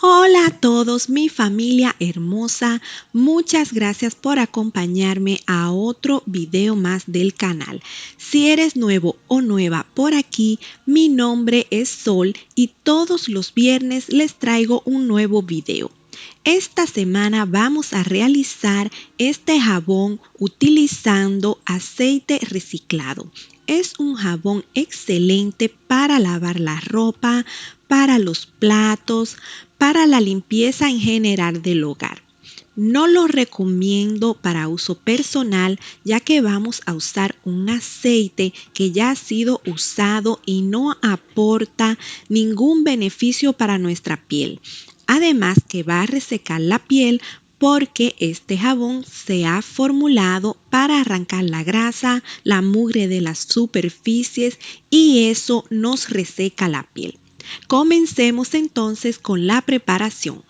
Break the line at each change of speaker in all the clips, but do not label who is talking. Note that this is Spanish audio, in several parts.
Hola a todos, mi familia hermosa. Muchas gracias por acompañarme a otro video más del canal. Si eres nuevo o nueva por aquí, mi nombre es Sol y todos los viernes les traigo un nuevo video. Esta semana vamos a realizar este jabón utilizando aceite reciclado. Es un jabón excelente para lavar la ropa, para los platos, para la limpieza en general del hogar. No lo recomiendo para uso personal ya que vamos a usar un aceite que ya ha sido usado y no aporta ningún beneficio para nuestra piel. Además que va a resecar la piel porque este jabón se ha formulado para arrancar la grasa, la mugre de las superficies y eso nos reseca la piel. Comencemos entonces con la preparación.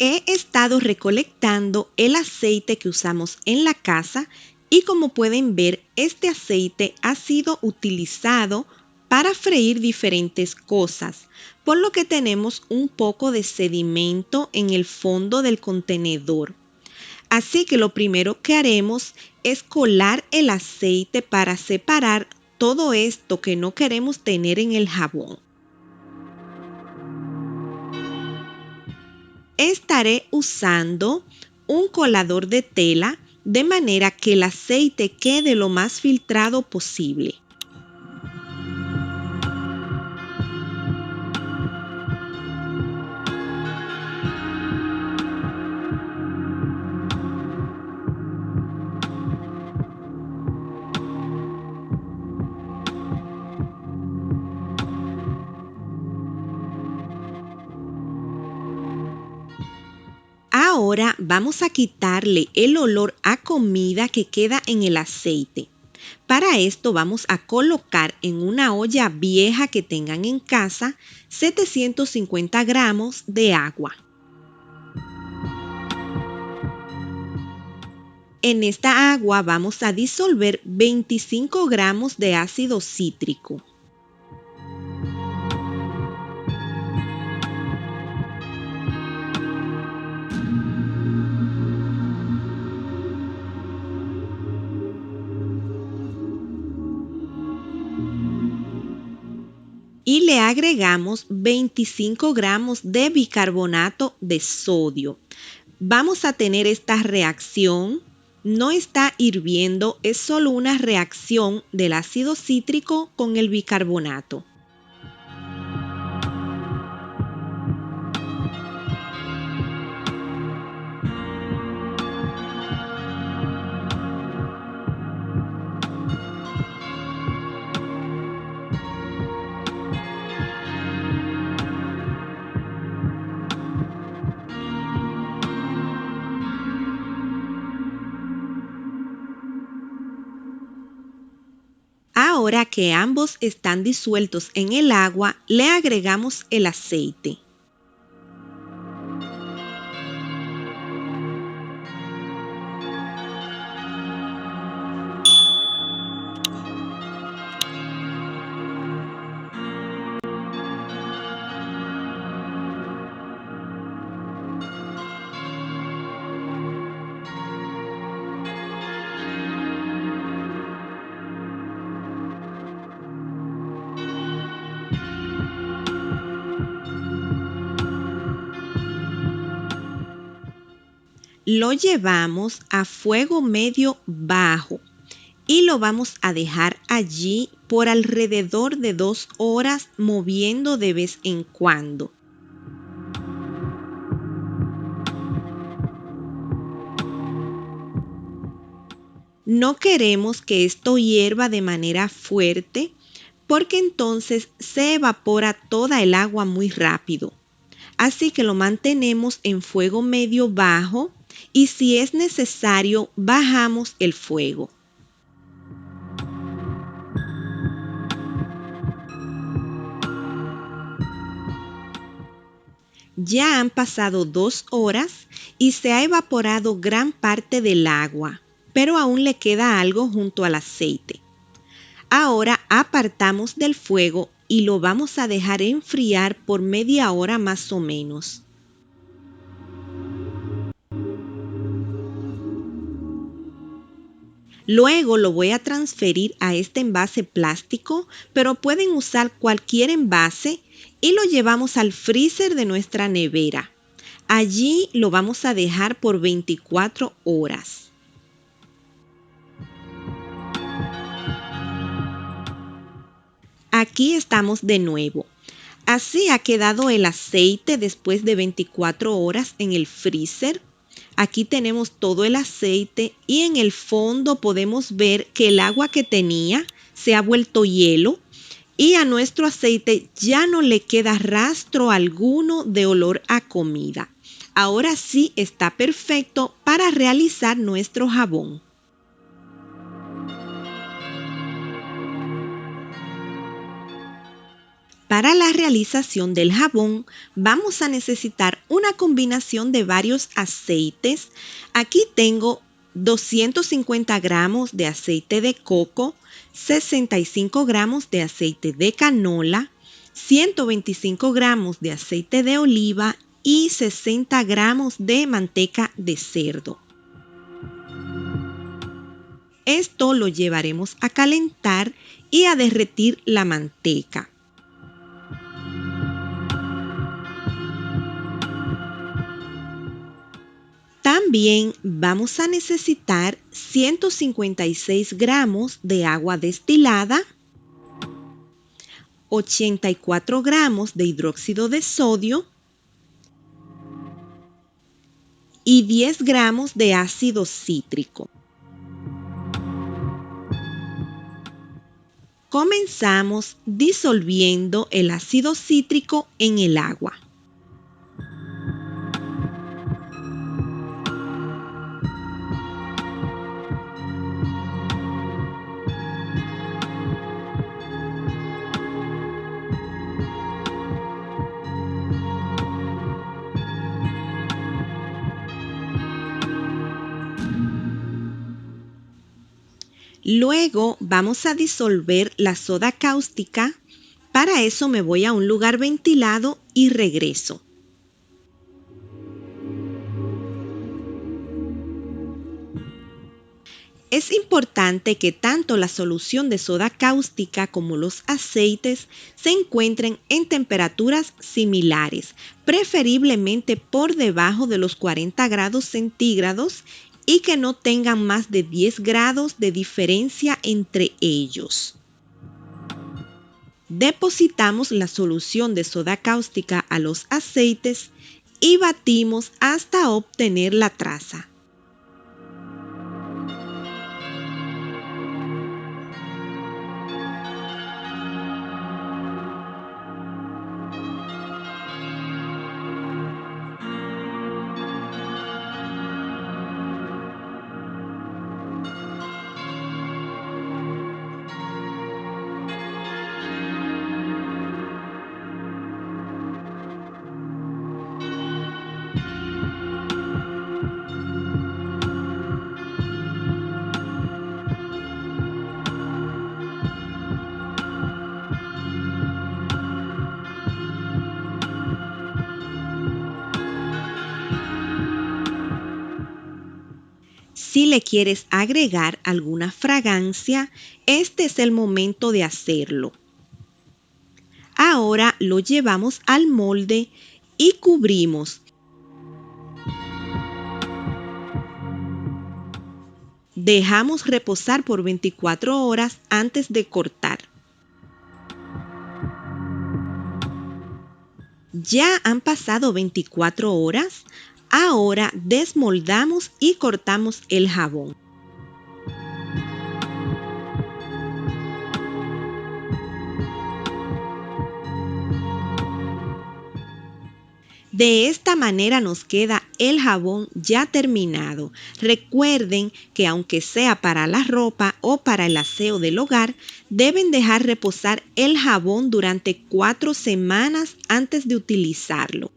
He estado recolectando el aceite que usamos en la casa y como pueden ver, este aceite ha sido utilizado para freír diferentes cosas, por lo que tenemos un poco de sedimento en el fondo del contenedor. Así que lo primero que haremos es colar el aceite para separar todo esto que no queremos tener en el jabón. Estaré usando un colador de tela de manera que el aceite quede lo más filtrado posible. Ahora vamos a quitarle el olor a comida que queda en el aceite. Para esto vamos a colocar en una olla vieja que tengan en casa 750 gramos de agua. En esta agua vamos a disolver 25 gramos de ácido cítrico. Y le agregamos 25 gramos de bicarbonato de sodio. Vamos a tener esta reacción, no está hirviendo, es solo una reacción del ácido cítrico con el bicarbonato. Ahora que ambos están disueltos en el agua, le agregamos el aceite. Lo llevamos a fuego medio bajo y lo vamos a dejar allí por alrededor de 2 horas moviendo de vez en cuando. No queremos que esto hierva de manera fuerte porque entonces se evapora toda el agua muy rápido. Así que lo mantenemos en fuego medio bajo y si es necesario bajamos el fuego. Ya han pasado 2 horas y se ha evaporado gran parte del agua, pero aún le queda algo junto al aceite. Ahora apartamos del fuego y lo vamos a dejar enfriar por media hora más o menos. Luego lo voy a transferir a este envase plástico, pero pueden usar cualquier envase y lo llevamos al freezer de nuestra nevera. Allí lo vamos a dejar por 24 horas. Aquí estamos de nuevo. Así ha quedado el aceite después de 24 horas en el freezer. Aquí tenemos todo el aceite y en el fondo podemos ver que el agua que tenía se ha vuelto hielo y a nuestro aceite ya no le queda rastro alguno de olor a comida. Ahora sí está perfecto para realizar nuestro jabón. Para la realización del jabón vamos a necesitar una combinación de varios aceites. Aquí tengo 250 gramos de aceite de coco, 65 gramos de aceite de canola, 125 gramos de aceite de oliva y 60 gramos de manteca de cerdo. Esto lo llevaremos a calentar y a derretir la manteca. También vamos a necesitar 156 gramos de agua destilada, 84 gramos de hidróxido de sodio y 10 gramos de ácido cítrico. Comenzamos disolviendo el ácido cítrico en el agua. Luego vamos a disolver la soda cáustica. Para eso me voy a un lugar ventilado y regreso. Es importante que tanto la solución de soda cáustica como los aceites se encuentren en temperaturas similares, preferiblemente por debajo de los 40 grados centígrados y que no tengan más de 10 grados de diferencia entre ellos. Depositamos la solución de soda cáustica a los aceites y batimos hasta obtener la traza. Si le quieres agregar alguna fragancia, este es el momento de hacerlo. Ahora lo llevamos al molde y cubrimos. Dejamos reposar por 24 horas antes de cortar. Ya han pasado 24 horas. Ahora desmoldamos y cortamos el jabón. De esta manera nos queda el jabón ya terminado. Recuerden que aunque sea para la ropa o para el aseo del hogar, deben dejar reposar el jabón durante 4 semanas antes de utilizarlo.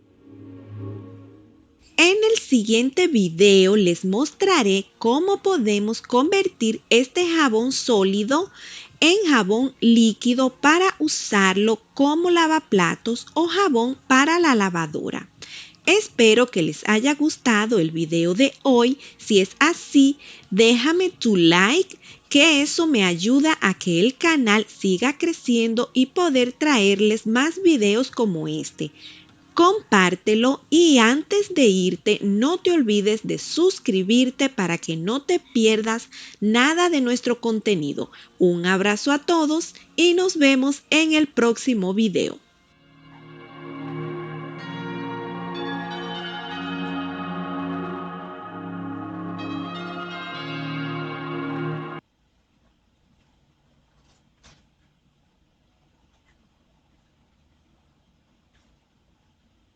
En el siguiente video les mostraré cómo podemos convertir este jabón sólido en jabón líquido para usarlo como lavaplatos o jabón para la lavadora. Espero que les haya gustado el video de hoy. Si es así, déjame tu like, que eso me ayuda a que el canal siga creciendo y poder traerles más videos como este. Compártelo y antes de irte no te olvides de suscribirte para que no te pierdas nada de nuestro contenido. Un abrazo a todos y nos vemos en el próximo video.